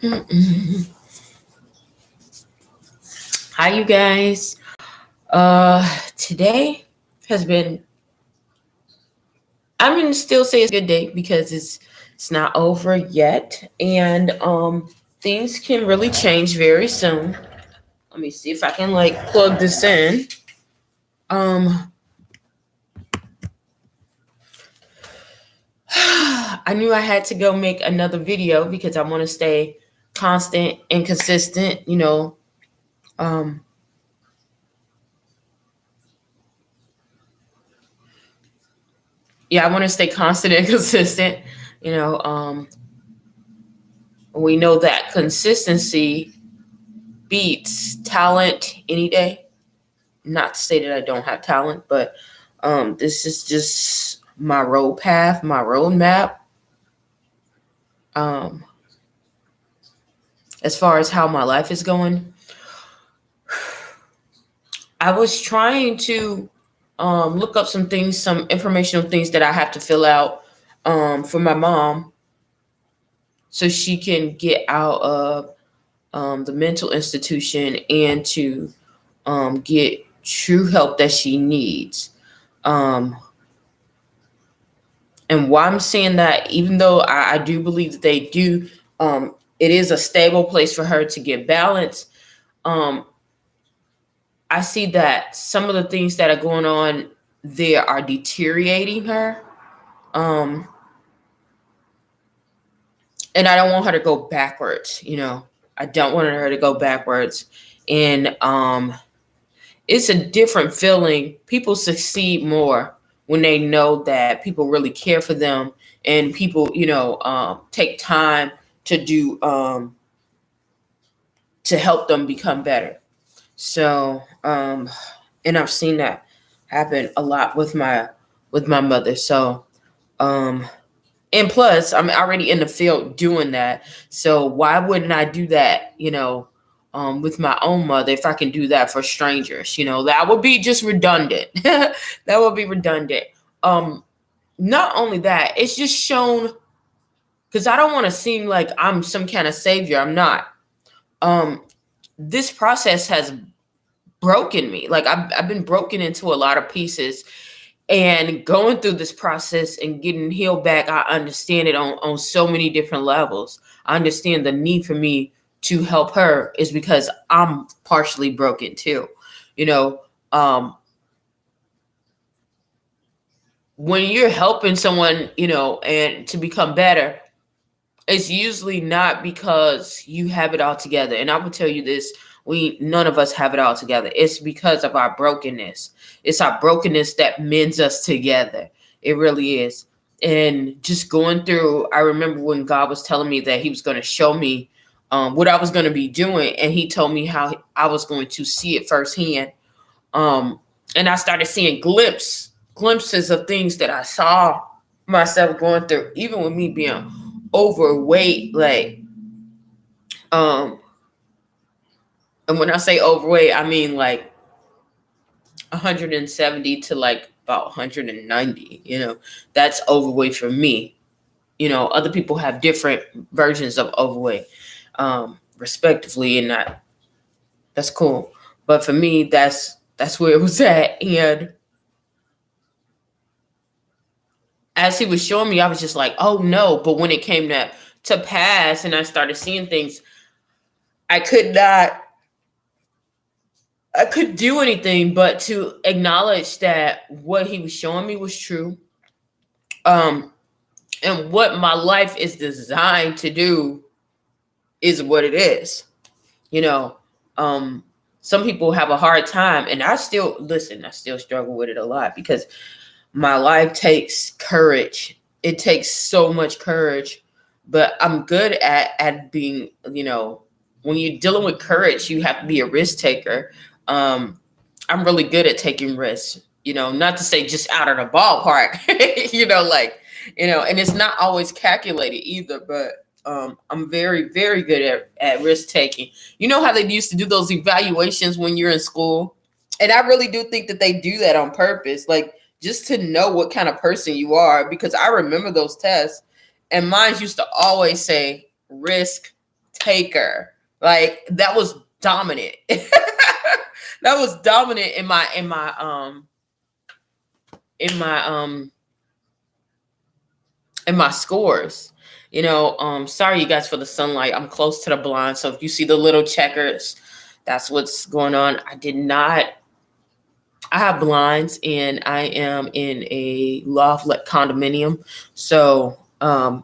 Mm-mm. Hi, you guys. Today has been. I'm gonna still say it's a good day because it's not over yet, and things can really change very soon. Let me see if I can like plug this in. Um, I knew I had to go make another video because I want to stay constant and consistent. Um, yeah, I want to stay constant and consistent. You know, um, we know that consistency beats talent any day. Not to say that I don't have talent, but this is just my road path, my roadmap. Um, as far as how my life is going, I was trying to look up some things, some informational things that I have to fill out for my mom so she can get out of the mental institution and to get true help that she needs. Um, and why I'm saying that, even though I do believe that they do, it is a stable place for her to get balance. Um, I see that some of the things that are going on there are deteriorating her. Um, and I don't want her to go backwards. I don't want her to go backwards. And it's a different feeling. People succeed more when they know that people really care for them and people, take time to do to help them become better. So, and I've seen that happen a lot with my mother. So, um, and plus, I'm already in the field doing that. So why wouldn't I do that? With my own mother, if I can do that for strangers, that would be just redundant. That would be redundant. Um, Not only that, it's just shown because I don't want to seem like I'm some kind of savior. I'm not. Um, this process has broken me. Like I've been broken into a lot of pieces, and going through this process and getting healed back, I understand it on so many different levels. I understand the need for me to help her is because I'm partially broken too. You know, um, when you're helping someone, and to become better, it's usually not because you have it all together. And I will tell you this, we none of us have it all together. It's because of our brokenness. It's our brokenness that mends us together. It really is. And just going through, I remember when God was telling me that he was going to show me what I was going to be doing, and he told me how I was going to see it firsthand. um, and I started seeing glimpses of things that I saw myself going through, even with me being overweight. Like, um, and when I say overweight, I mean like 170 to like about 190. That's overweight for me. Other people have different versions of overweight, respectively, and that's cool. But for me, that's where it was at. And as he was showing me, I was just like, oh no. But when it came to pass and I started seeing things, I could not I couldn't do anything but to acknowledge that what he was showing me was true. Um and what my life is designed to do is what it is. You know, um some people have a hard time, and I still struggle with it a lot because my life takes courage. It takes so much courage, but I'm good at being, when you're dealing with courage, you have to be a risk taker. I'm really good at taking risks, not to say just out of the ballpark, like, and it's not always calculated either, but I'm very, very good at risk taking. You know how they used to do those evaluations when you're in school? And I really do think that they do that on purpose, like just to know what kind of person you are. Because I remember those tests, and mine used to always say risk taker. Like that was dominant. That was dominant in my scores. Sorry you guys for the sunlight. I'm close to the blind, so if you see the little checkers, that's what's going on. I have blinds and I am in a loft condominium. So I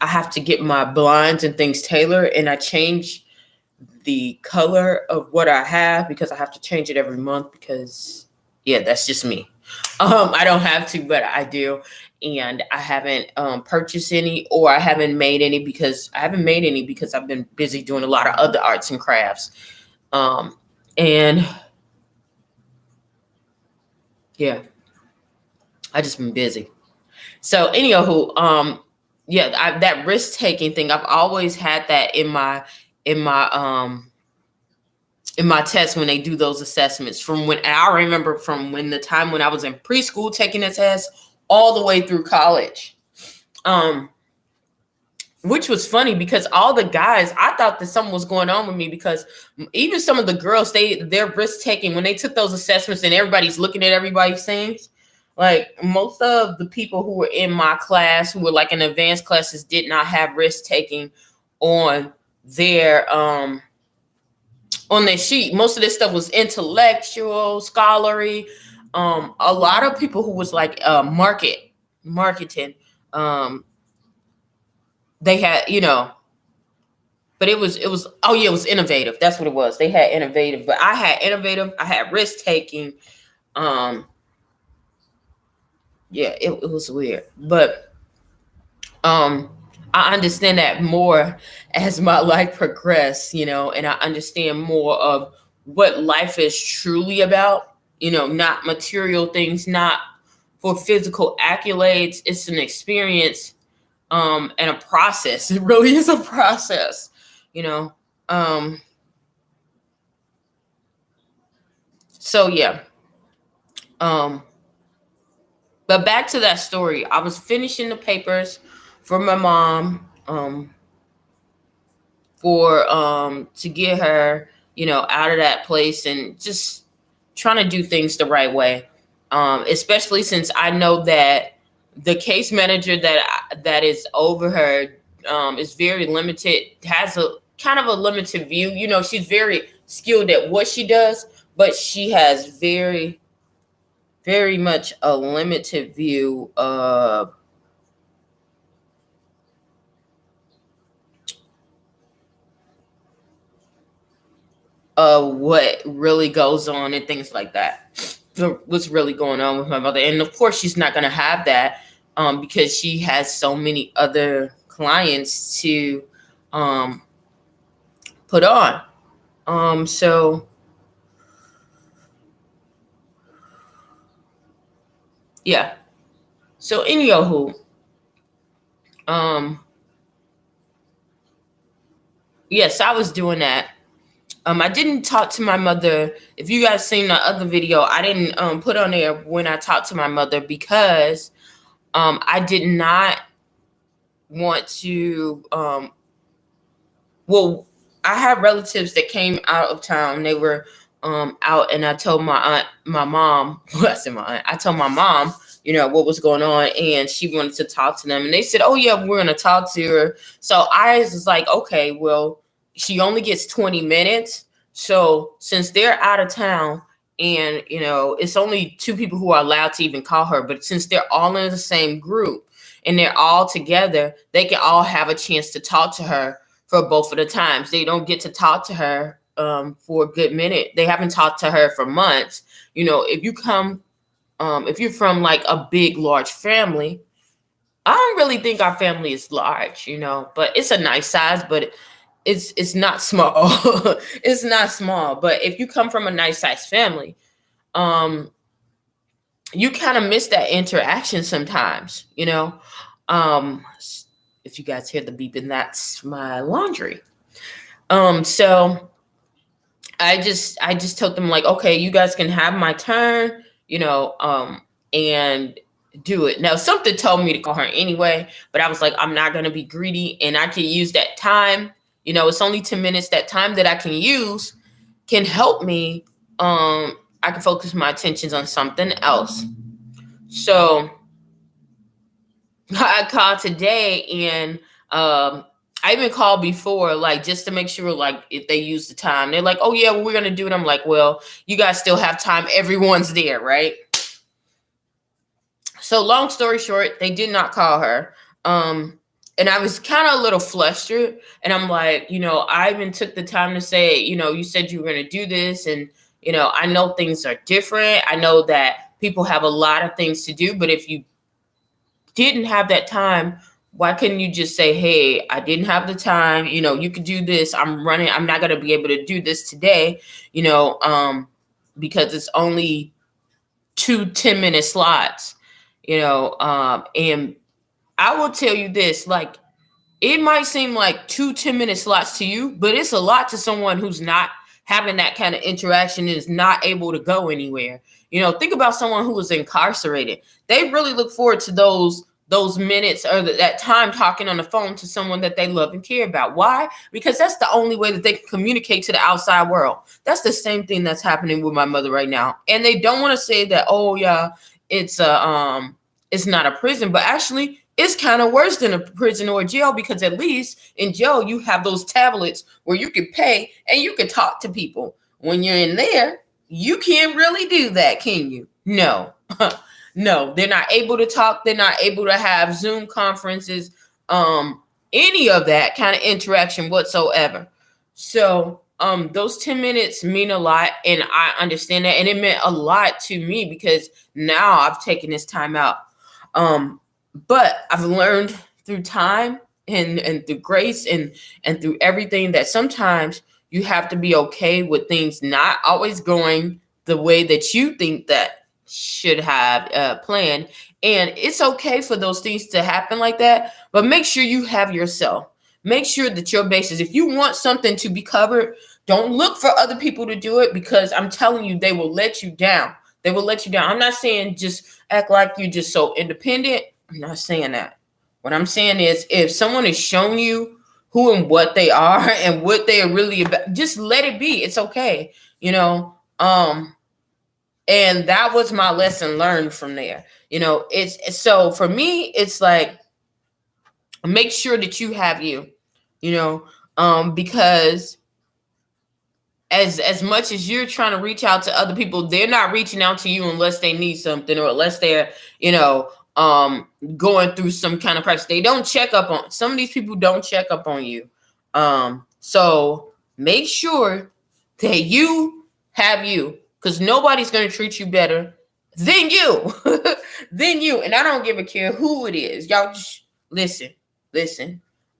have to get my blinds and things tailored, and I change the color of what I have because I have to change it every month because that's just me. I don't have to, but I do. And I haven't purchased any, or I haven't made any because I've been busy doing a lot of other arts and crafts. And yeah, I just been busy. So anywho, that risk taking thing, I've always had that in my test when they do those assessments. From when I remember, from when the time when I was in preschool taking the test all the way through college. Which was funny because all the guys, I thought that something was going on with me because even some of the girls, they're risk taking when they took those assessments and everybody's looking at everybody's things. Like most of the people who were in my class, who were like in advanced classes, did not have risk taking on their sheet. Most of this stuff was intellectual, scholarly. A lot of people who was like marketing. They had, but it was it was innovative. That's what it was. They had innovative, but I had innovative. I had risk taking. It was weird, but I understand that more as my life progressed, and I understand more of what life is truly about. Not material things, not for physical accolades. It's an experience. And a process. It really is a process, So yeah. But back to that story. I was finishing the papers for my mom, to get her, out of that place and just trying to do things the right way. Especially since I know that the case manager that is over her is very limited, has a kind of a limited view. She's very skilled at what she does, but she has very, very much a limited view of what really goes on and things like that. What's really going on with my mother. And of course, she's not going to have that because she has so many other clients to put on. So yeah. So anywho, yes, I was doing that. I didn't talk to my mother. If you guys seen the other video, I didn't put on there when I talked to my mother because I did not want to. Well, I have relatives that came out of town. They were out, and I told my mom. Well, I said my aunt. I told my mom, what was going on, and she wanted to talk to them, and they said, "Oh yeah, we're gonna talk to her." So I was like, "Okay, well, she only gets 20 minutes. So since they're out of town, and it's only 2 people who are allowed to even call her, but since they're all in the same group and they're all together, they can all have a chance to talk to her." For both of the times, they don't get to talk to her for a good minute. They haven't talked to her for months. If you come, if you're from like a big, large family, I don't really think our family is large, but it's a nice size, but it's not small. It's not small. But if you come from a nice size family, you kind of miss that interaction sometimes, if you guys hear the beeping, that's my laundry. So I just told them like, okay, you guys can have my turn, and do it. Now, something told me to call her anyway, but I was like, I'm not going to be greedy and I can use that time, It's only 10 minutes. That time that I can use can help me. I can focus my attentions on something else. So I called today, and I even called before, like, just to make sure, like, if they use the time. They're like, oh yeah, well, we're gonna do it. I'm like, well, you guys still have time. Everyone's there, right? So long story short, they did not call her. And I was kind of a little flustered, and I'm like, I even took the time to say, you said you were gonna do this, and I know things are different. I know that people have a lot of things to do, but if you didn't have that time, why couldn't you just say, hey, I didn't have the time, you could do this. I'm running, I'm not going to be able to do this today, because it's only 2 10-minute slots, and I will tell you this, like, it might seem like 2 10-minute slots to you, but it's a lot to someone who's not having that kind of interaction and is not able to go anywhere. Think about someone who was incarcerated. They really look forward to those minutes or that time talking on the phone to someone that they love and care about. Why? Because that's the only way that they can communicate to the outside world. That's the same thing that's happening with my mother right now. And they don't want to say that, oh yeah, it's not a prison, but actually it's kind of worse than a prison or a jail, because at least in jail you have those tablets where you can pay and you can talk to people. When you're in there, you can't really do that, can you? No. No, they're not able to talk. They're not able to have Zoom conferences, any of that kind of interaction whatsoever. So those 10 minutes mean a lot, and I understand that. And it meant a lot to me because now I've taken this time out. But I've learned through time and through grace and through everything that sometimes you have to be okay with things not always going the way that you think that should have planned. And it's okay for those things to happen like that, but make sure you have yourself. Make sure that your basis, if you want something to be covered, don't look for other people to do it, because I'm telling you, they will let you down. They will let you down. I'm not saying just act like you're just so independent. I'm not saying that. What I'm saying is, if someone has shown you who and what they are and what they are really about, just let it be. It's okay. And that was my lesson learned from there. It's so for me, it's like, make sure that you have you, because as much as you're trying to reach out to other people, they're not reaching out to you unless they need something, or unless they're, going through some kind of crisis. They don't check up on, some of these people don't check up on you. So make sure that you have you, because nobody's going to treat you better than you. And I don't give a care who it is. Y'all just listen.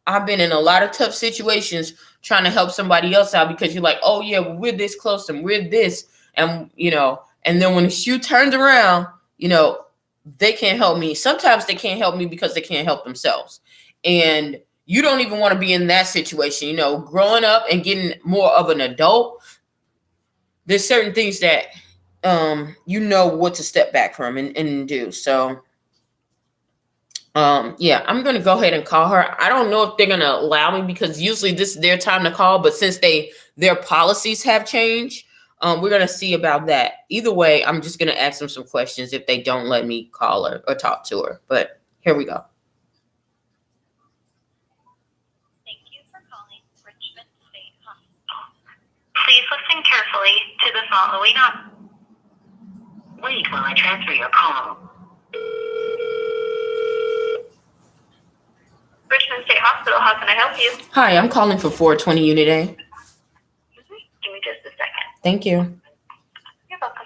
I've been in a lot of tough situations trying to help somebody else out, because you're like, oh yeah, well, we're this close and we're this, and and then when the shoe turns around, they can't help me. Sometimes they can't help me because they can't help themselves. And you don't even want to be in that situation. Growing up and getting more of an adult, there's certain things that what to step back from and do. So yeah, I'm gonna go ahead and call her. I don't know if they're gonna allow me, because usually this is their time to call, but since their policies have changed, we're gonna see about that. Either way, I'm just gonna ask them some questions if they don't let me call her or talk to her. But here we go. Thank you for calling Richmond State Hospital. Please listen carefully to the following up. Wait while I transfer your call. Richmond State Hospital, how can I help you? Hi, I'm calling for 420 Unit A. Give me just a second. Thank you. You're welcome.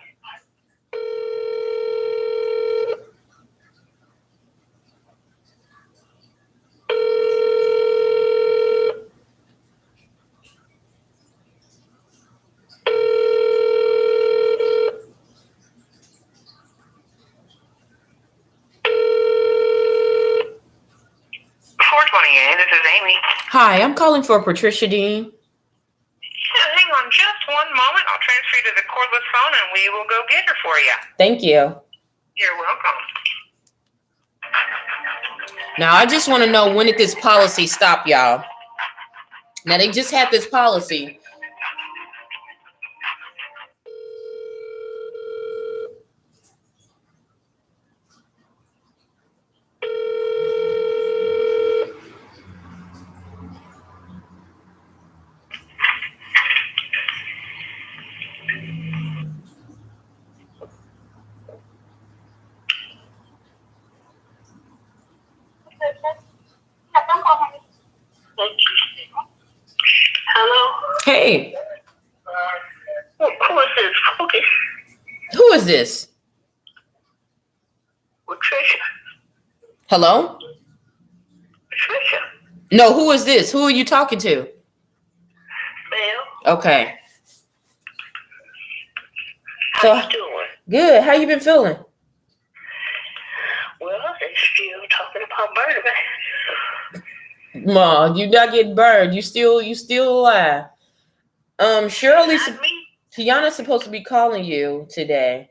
This is Amy. Hi, I'm calling for Patricia Dean. Hang on just one moment. I'll transfer you to the cordless phone and we will go get her for you. Thank you. You're welcome. Now, I just want to know, when did this policy stop, y'all? Now they just had this policy. Hello? Hey, Who is this? Focus. who is this? Patricia. Hello? Patricia. No, who is this? Who are you talking to? Mel. Okay. How you doing? Good. How you been feeling? Well, they still talking about murder, man. Ma, you not getting burned. You still alive. Shirley, Not me. Tiana's supposed to be calling you today.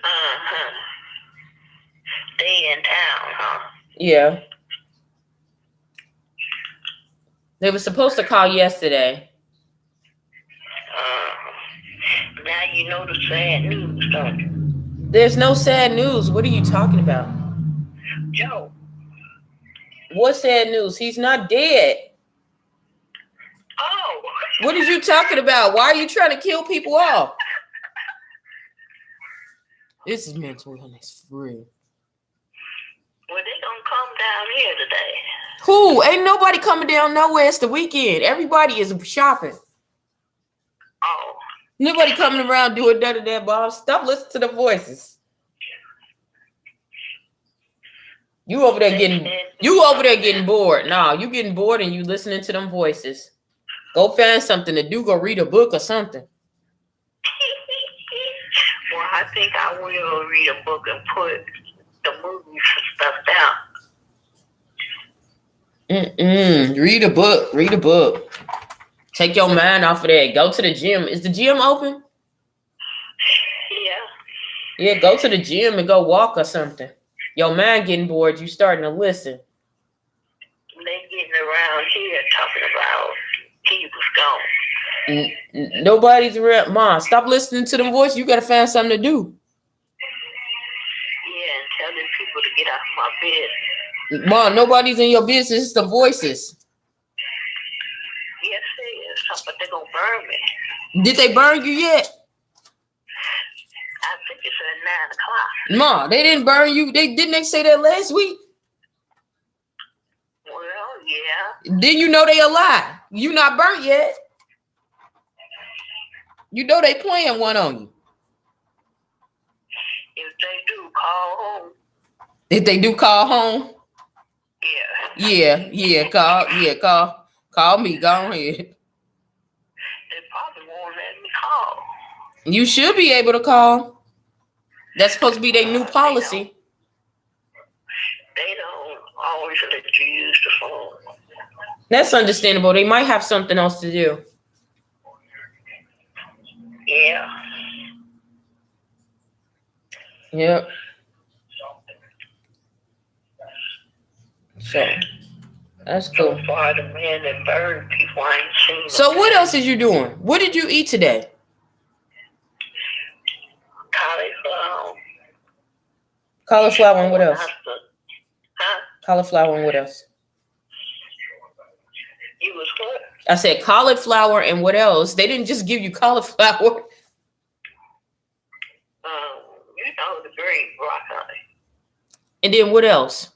Uh-huh. They in town, huh? Yeah. They were supposed to call yesterday. Now you know the sad news, don't you? There's no sad news. What are you talking about? Joe. What sad news? He's not dead. Oh. What are you talking about? Why are you trying to kill people off? This is mental illness for real. Well, they gonna come down here today. Who? Ain't nobody coming down nowhere. It's the weekend. Everybody is shopping. Oh. Nobody coming around doing none of that, Bob. Stop listening to the voices. You over there getting bored. No, you getting bored and you listening to them voices. Go find something to do. Go read a book or something. Well, I think I will read a book and put the movies and stuff down. Read a book. Read a book. Take your mind off of that. Go to the gym. Is the gym open? Yeah. Yeah, go to the gym and go walk or something. Your mind getting bored. You starting to listen. They getting around here talking about he was gone. Nobody's around. Mom, stop listening to them voices. You got to find something to do. Yeah, and telling people to get off my bed. Mom, nobody's in your business. It's the voices. Yes, it is. But they're going to burn me. Did they burn you yet? I think it's at 9 o'clock. Mom, they didn't burn you. Didn't they say that last week? Well, yeah. Then you know they alive. You not burnt yet. You know they playing one on you. If they do, call home. If they do, call home. Yeah. Call me. Go ahead. They probably won't let me call. You should be able to call. That's supposed to be their new policy. They don't always let you use the phone. That's understandable. They might have something else to do. Yeah. Yep. So that's cool. So far, the man that burned people, I ain't seen. So what else is you doing? What did you eat today? Cauliflower. Cauliflower and what else? Huh? Cauliflower and what else? You was what? I said cauliflower and what else? They didn't just give you cauliflower. You know, the green broccoli. And then what else?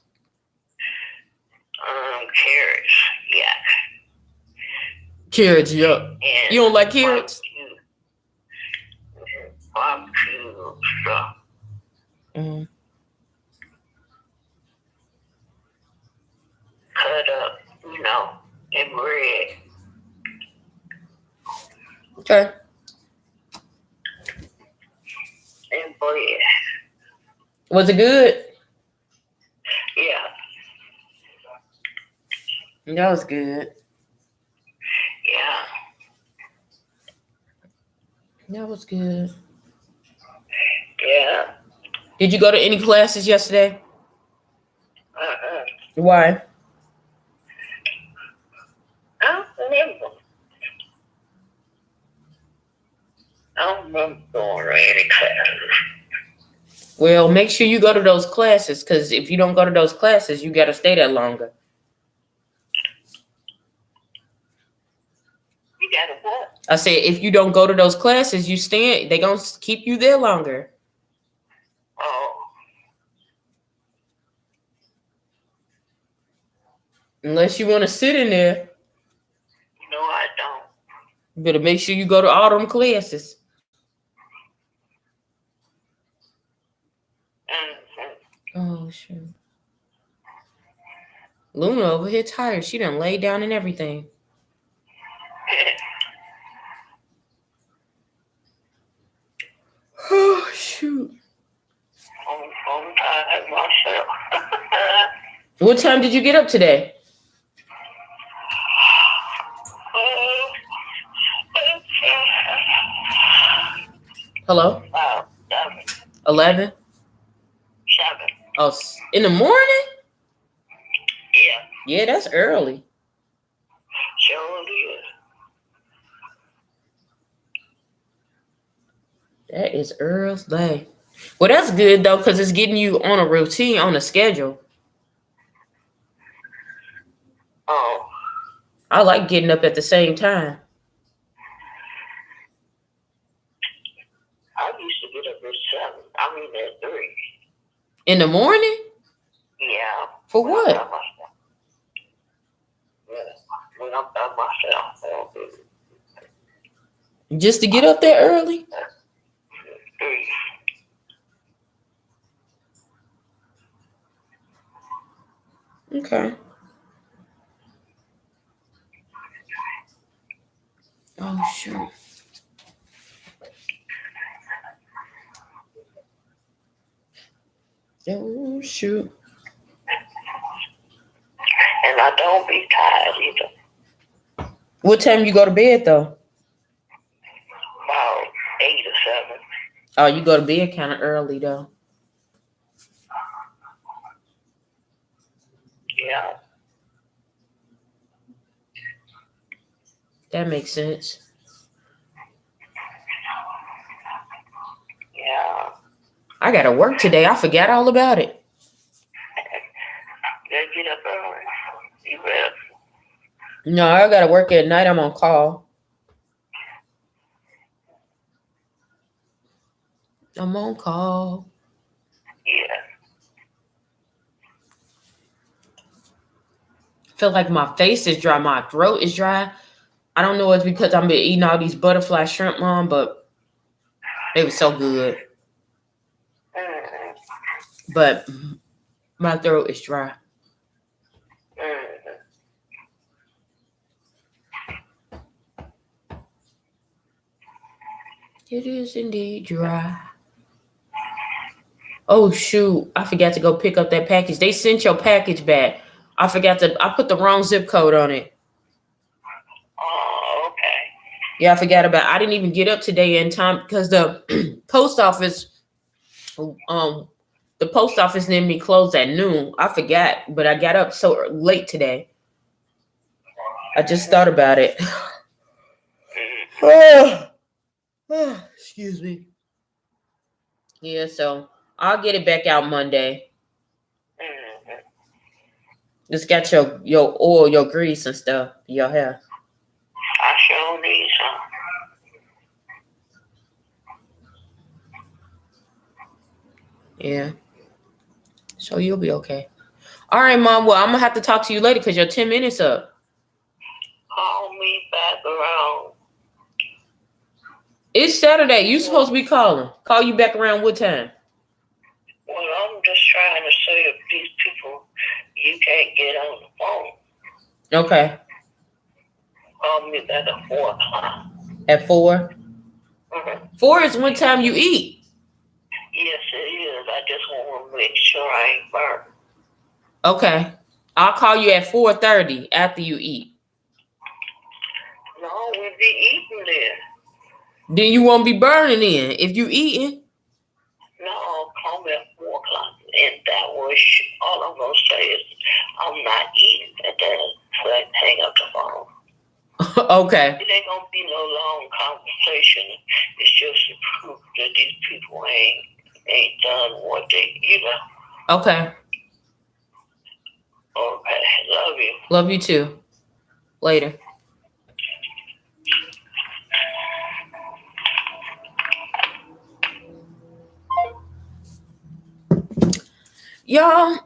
Carrots. Yeah. Carrots, yuck. And You don't like carrots? Barbecue stuff. Mm-hmm. Cut up, you know, and bread. Okay. And bread. Was it good? Yeah. That was good. Yeah. That was good. Yeah. Did you go to any classes yesterday? Why? Huh? don't remember going to any classes. Well, make sure you go to those classes, because if you don't go to those classes, you got to stay there longer. You got to what? I said, if you don't go to those classes, they going to keep you there longer. Oh. Unless you want to sit in there. No, I don't. You better make sure you go to all them classes. Oh, shoot. Luna over here tired. She done laid down and everything. Oh, shoot. I'm tired myself. What time did you get up today? Hello? 11? 7. Oh, in the morning? Yeah. Yeah, that's early. Sure is. That is early. Well, that's good, though, because it's getting you on a routine, on a schedule. Oh. I like getting up at the same time. I used to get up at 7. I mean at 3. In the morning? Yeah. For what? When I'm by myself. Just to get up there early? 3. Okay. Oh, shoot. Oh, shoot. And I don't be tired either. What time you go to bed, though? About 8 or 7. Oh, you go to bed kind of early, though. Yeah. That makes sense. Yeah. I got to work today. I forgot all about it. Gotta get up early. You better. No, I got to work at night. I'm on call. I'm on call. Yeah. Feel like my face is dry. My throat is dry. I don't know if it's because I've been eating all these butterfly shrimp, Mom, but they were so good. Mm-hmm. But my throat is dry. Mm-hmm. It is indeed dry. Oh, shoot. I forgot to go pick up that package. They sent your package back. I put the wrong zip code on it. Oh, okay. Yeah, I forgot about it. I didn't even get up today in time because the post office near me closed at noon. I forgot, but I got up so late today. I just thought about it. Excuse me. Yeah, so I'll get it back out Monday. Mm-hmm. Just got your oil, your grease and stuff, your hair. I sure need some. Yeah. So you'll be okay. All right, Mom. Well, I'm going to have to talk to you later because your 10 minutes up. Call me back around. It's Saturday. You supposed to be calling. Call you back around what time? Well, I'm just trying to say if these people, you can't get on the phone. Okay. Call me back at 4 o'clock. At 4? Mm-hmm. 4 is when time you eat. Yes, it is. I just want to make sure I ain't burnt. Okay. I'll call you at 4:30 after you eat. No, we'll be eating there. Then you won't be burning in if you eating. No, call me at 4 o'clock. And that was all I'm going to say is I'm not eating at that, so I hang up the phone. Okay. It ain't gonna be no long conversation. It's just to prove that these people ain't done what they, Okay. Okay, love you. Love you too. Later. Y'all,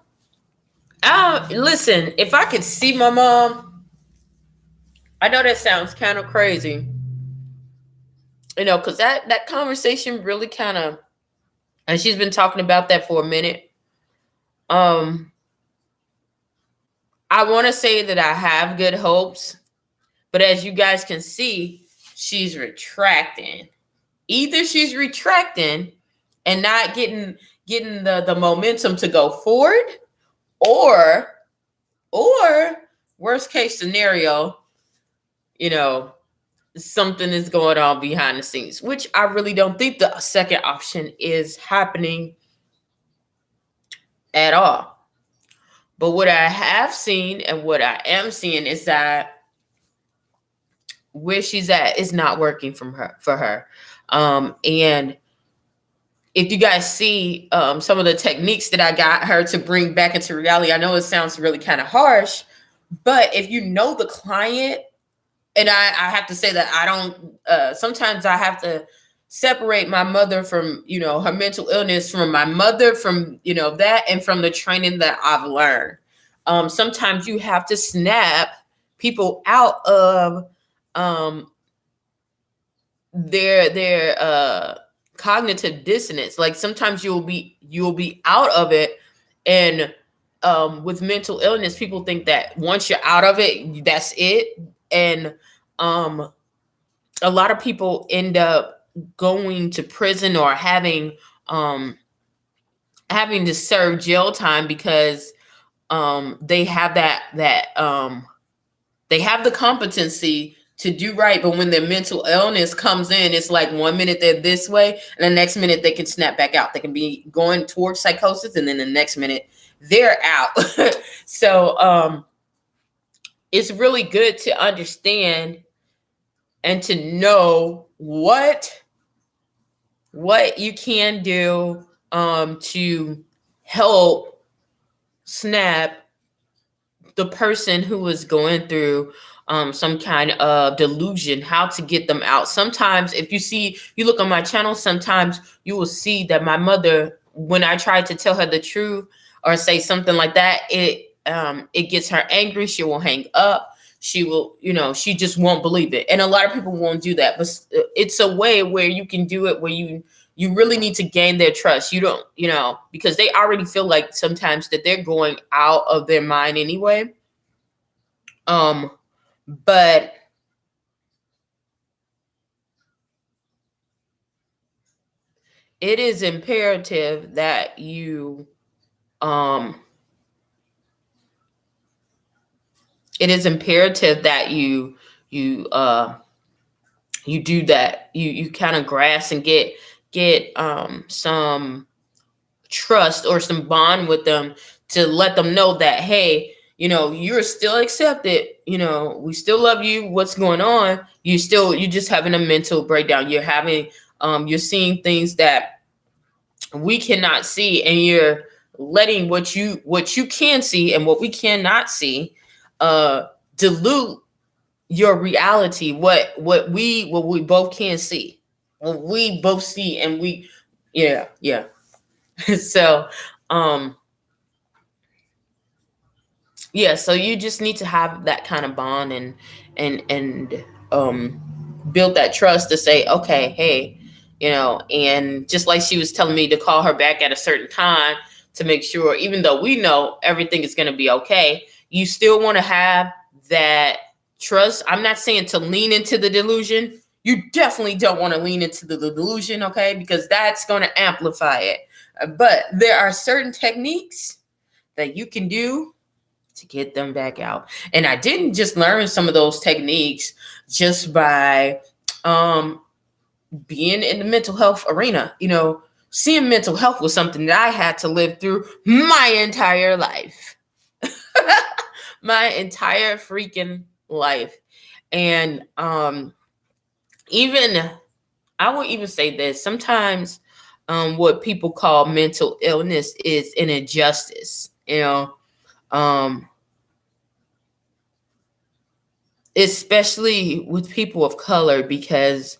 listen, if I could see my mom, I know that sounds kind of crazy, because that conversation really kind of, and she's been talking about that for a minute. I want to say that I have good hopes, but as you guys can see, she's retracting. Either she's retracting and not getting the momentum to go forward, or worst case scenario, something is going on behind the scenes, which I really don't think the second option is happening at all. But what I have seen and what I am seeing is that where she's at is not working for her. And if you guys see some of the techniques that I got her to bring back into reality, I know it sounds really kind of harsh, but if you know the client, and I have to say that I don't, sometimes I have to separate my mother from, her mental illness from my mother, from, that, and from the training that I've learned. Sometimes you have to snap people out of their cognitive dissonance. Like sometimes you'll be out of it, and with mental illness, people think that once you're out of it, that's it. And a lot of people end up going to prison or having to serve jail time because they have they have the competency to do right, but when their mental illness comes in, it's like 1 minute they're this way, and the next minute they can snap back out. They can be going towards psychosis, and then the next minute they're out. So it's really good to understand and to know what you can do to help snap the person who is going through some kind of delusion, how to get them out. Sometimes if you look on my channel, sometimes you will see that my mother, when I try to tell her the truth or say something like that, it gets her angry. She will hang up. She will, she just won't believe it. And a lot of people won't do that, but it's a way where you can do it where you really need to gain their trust. You don't, because they already feel like sometimes that they're going out of their mind anyway. But it is imperative that you you do that. You kind of grasp and get some trust or some bond with them to let them know that, hey, you're still accepted. We still love you. What's going on? You're just having a mental breakdown. You're having, you're seeing things that we cannot see, and you're letting what you can see and what we cannot see, dilute your reality. What we both can see, what we both see, and yeah. So, yeah, so you just need to have that kind of bond and build that trust to say, okay, hey, and just like she was telling me to call her back at a certain time to make sure, even though we know everything is going to be okay, you still want to have that trust. I'm not saying to lean into the delusion. You definitely don't want to lean into the delusion, okay? Because that's going to amplify it. But there are certain techniques that you can do to get them back out. And I didn't just learn some of those techniques just by being in the mental health arena. Seeing mental health was something that I had to live through my entire life. My entire freaking life. And even I would even say this sometimes what people call mental illness is an injustice, um, especially with people of color, because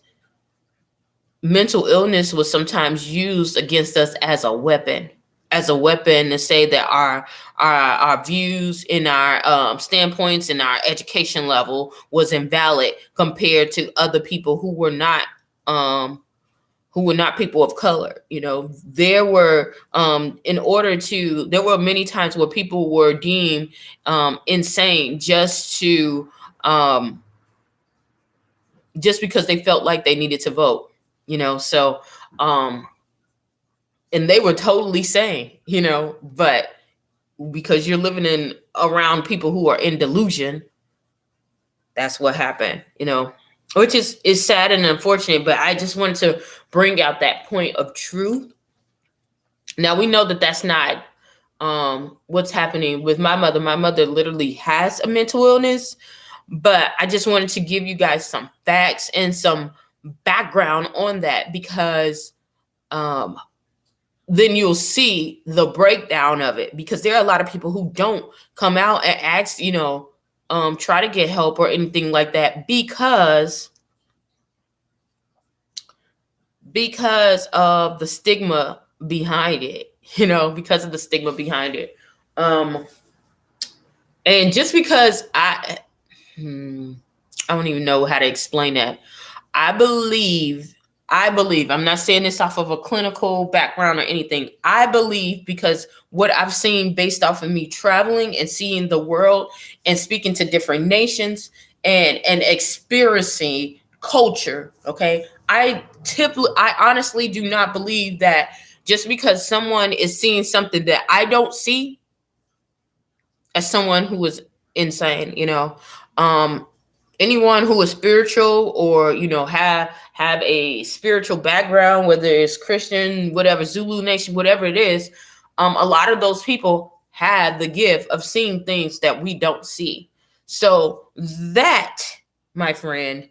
mental illness was sometimes used against us as a weapon to say that our views and our standpoints and our education level was invalid compared to other people who were not people of color. There were there were many times where people were deemed insane um, just because they felt like they needed to vote. So and they were totally sane, but because you're living in around people who are in delusion, that's what happened, which is sad and unfortunate. But I just wanted to bring out that point of truth. Now we know that that's not what's happening with my mother. My mother literally has a mental illness, but I just wanted to give you guys some facts and some background on that, because then you'll see the breakdown of it, because there are a lot of people who don't come out and ask, try to get help or anything like that because of the stigma behind it, because of the stigma behind it. And just because I don't even know how to explain that. I believe, I'm not saying this off of a clinical background or anything. I believe, because what I've seen based off of me traveling and seeing the world and speaking to different nations and experiencing culture, okay? I honestly do not believe that just because someone is seeing something that I don't see, as someone who is insane, anyone who is spiritual or have a spiritual background, whether it's Christian, whatever, Zulu Nation, whatever it is, a lot of those people have the gift of seeing things that we don't see. So that, my friend,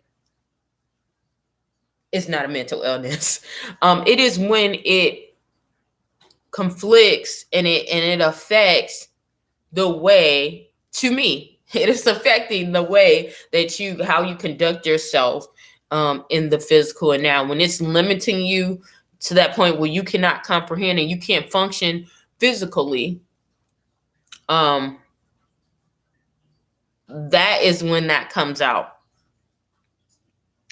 is not a mental illness. It is when it conflicts and it affects the way, to me, it is affecting the way that how you conduct yourself in the physical. And now when it's limiting you to that point where you cannot comprehend and you can't function physically, that is when that comes out.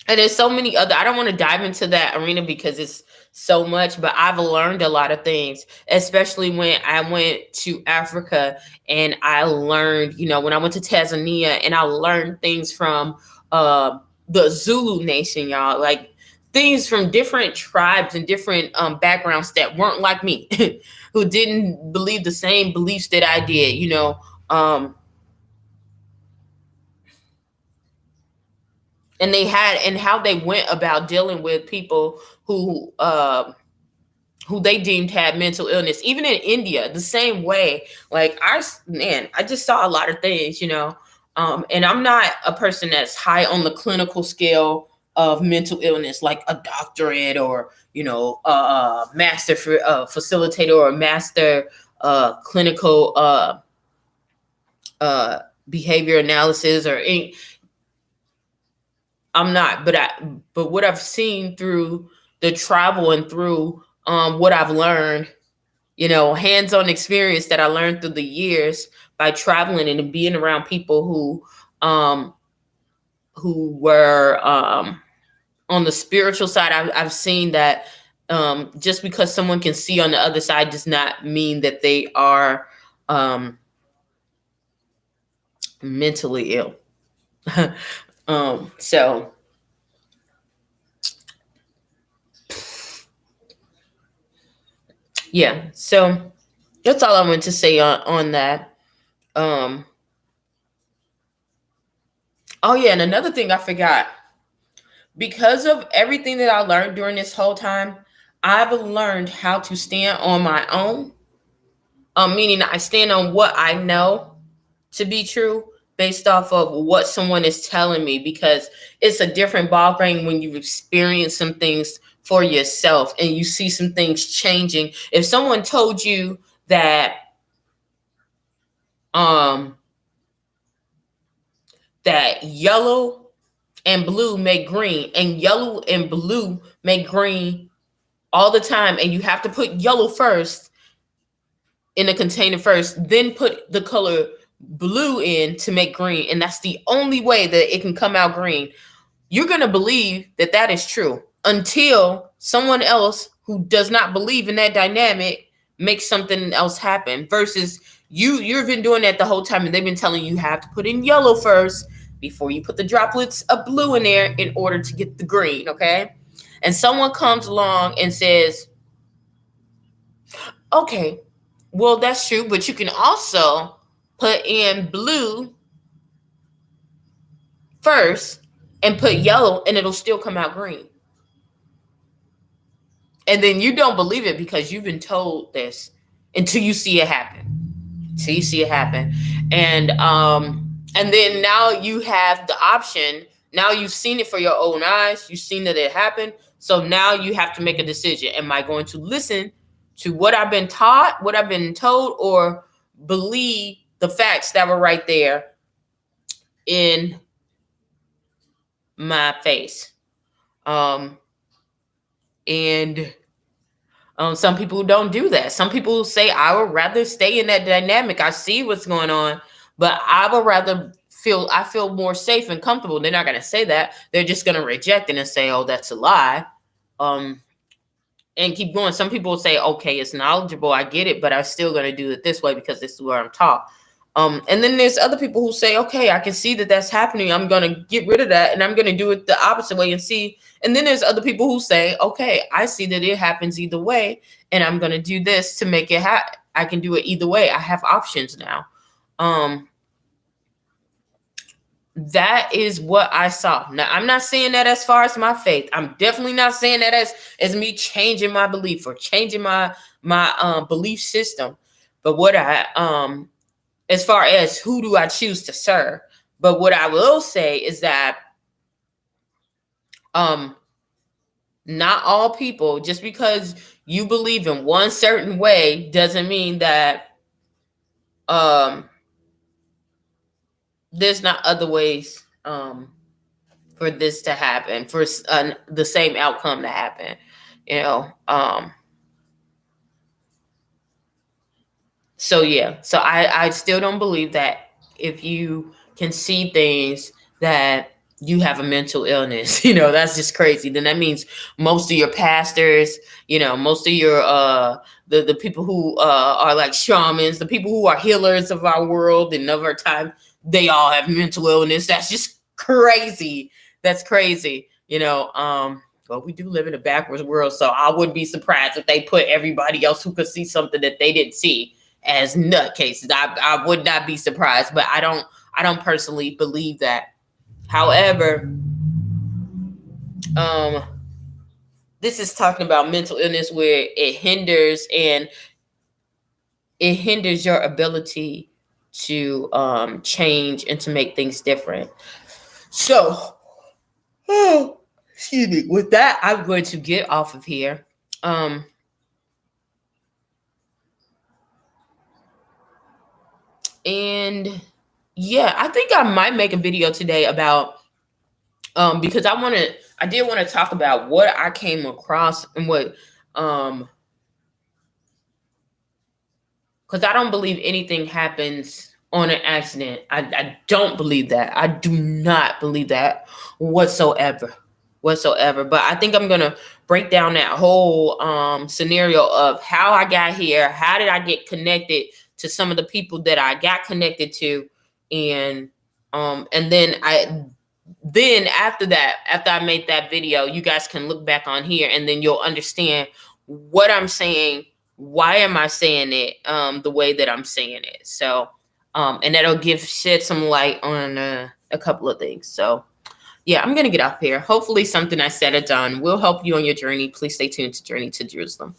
And there's so many other, I don't want to dive into that arena because it's so much, but I've learned a lot of things, especially when I went to Africa and I learned, when I went to Tanzania and I learned things from the Zulu Nation, y'all, like things from different tribes and different backgrounds that weren't like me, who didn't believe the same beliefs that I did, and how they went about dealing with people who they deemed had mental illness. Even in India, the same way. Like I just saw a lot of things, and I'm not a person that's high on the clinical scale of mental illness, like a doctorate or a master facilitator or a master clinical behavior analysis or any. I'm not, but what I've seen through the travel and through what I've learned, hands-on experience that I learned through the years by traveling and being around people who were on the spiritual side. I've seen that just because someone can see on the other side does not mean that they are mentally ill. So yeah, so that's all I want to say on that. Oh yeah, and another thing I forgot, because of everything that I learned during this whole time, I've learned how to stand on my own. Meaning I stand on what I know to be true, based off of what someone is telling me, because it's a different ballgame when you experience some things for yourself and you see some things changing. If someone told you that that yellow and blue make green, and yellow and blue make green all the time, and you have to put yellow first in a container first, then put the color blue in to make green, and that's the only way that it can come out green, you're going to believe that that is true until someone else who does not believe in that dynamic makes something else happen. Versus you've been doing that the whole time, and they've been telling you have to put in yellow first before you put the droplets of blue in there in order to get the green, okay? And someone comes along and says, okay, well, that's true, but you can also put in blue first and put yellow, and it'll still come out green. And then you don't believe it because you've been told this until you see it happen. Until you see it happen. And then now you have the option. Now you've seen it for your own eyes. You've seen that it happened. So now you have to make a decision. Am I going to listen to what I've been taught, what I've been told, or believe the facts that were right there in my face? And some people don't do that. Some people say, I would rather stay in that dynamic. I see what's going on, but I would rather I feel more safe and comfortable. They're not going to say that. They're just going to reject it and say, oh, that's a lie. And keep going. Some people will say, okay, it's knowledgeable, I get it, but I'm still going to do it this way because this is where I'm taught. And then there's other people who say, okay, I can see that that's happening. I'm going to get rid of that and I'm going to do it the opposite way and see. And then there's other people who say, okay, I see that it happens either way, and I'm going to do this to make it happen. I can do it either way. I have options now. That is what I saw. Now, I'm not saying that as far as my faith. I'm definitely not saying that as me changing my belief or changing my belief system. But what as far as who do I choose to serve? But what I will say is that not all people, just because you believe in one certain way doesn't mean that there's not other ways for this to happen, for the same outcome to happen, So yeah, so I still don't believe that if you can see things that you have a mental illness, that's just crazy. Then that means most of your pastors, most of your the people who are like shamans, the people who are healers of our world and of our time, they all have mental illness. That's just crazy. That's crazy. But we do live in a backwards world, so I wouldn't be surprised if they put everybody else who could see something that they didn't see as nutcases. I would not be surprised, but I don't personally believe that. However, this is talking about mental illness where it hinders your ability to change and to make things different. So, excuse me. With that, I'm going to get off of here. And yeah, I think I might make a video today about because I did want to talk about what I came across and what because I don't believe anything happens on an accident. I don't believe that. I do not believe that whatsoever. But I think I'm gonna break down that whole scenario of how I got here, how did I get connected to some of the people that I got connected to, and then after I made that video, you guys can look back on here and then you'll understand what I'm saying. Why am I saying it the way that I'm saying it? So, and that'll shed some light on a couple of things. So, yeah, I'm going to get off here. Hopefully something I said or done will help you on your journey. Please stay tuned to Journey to Jerusalem.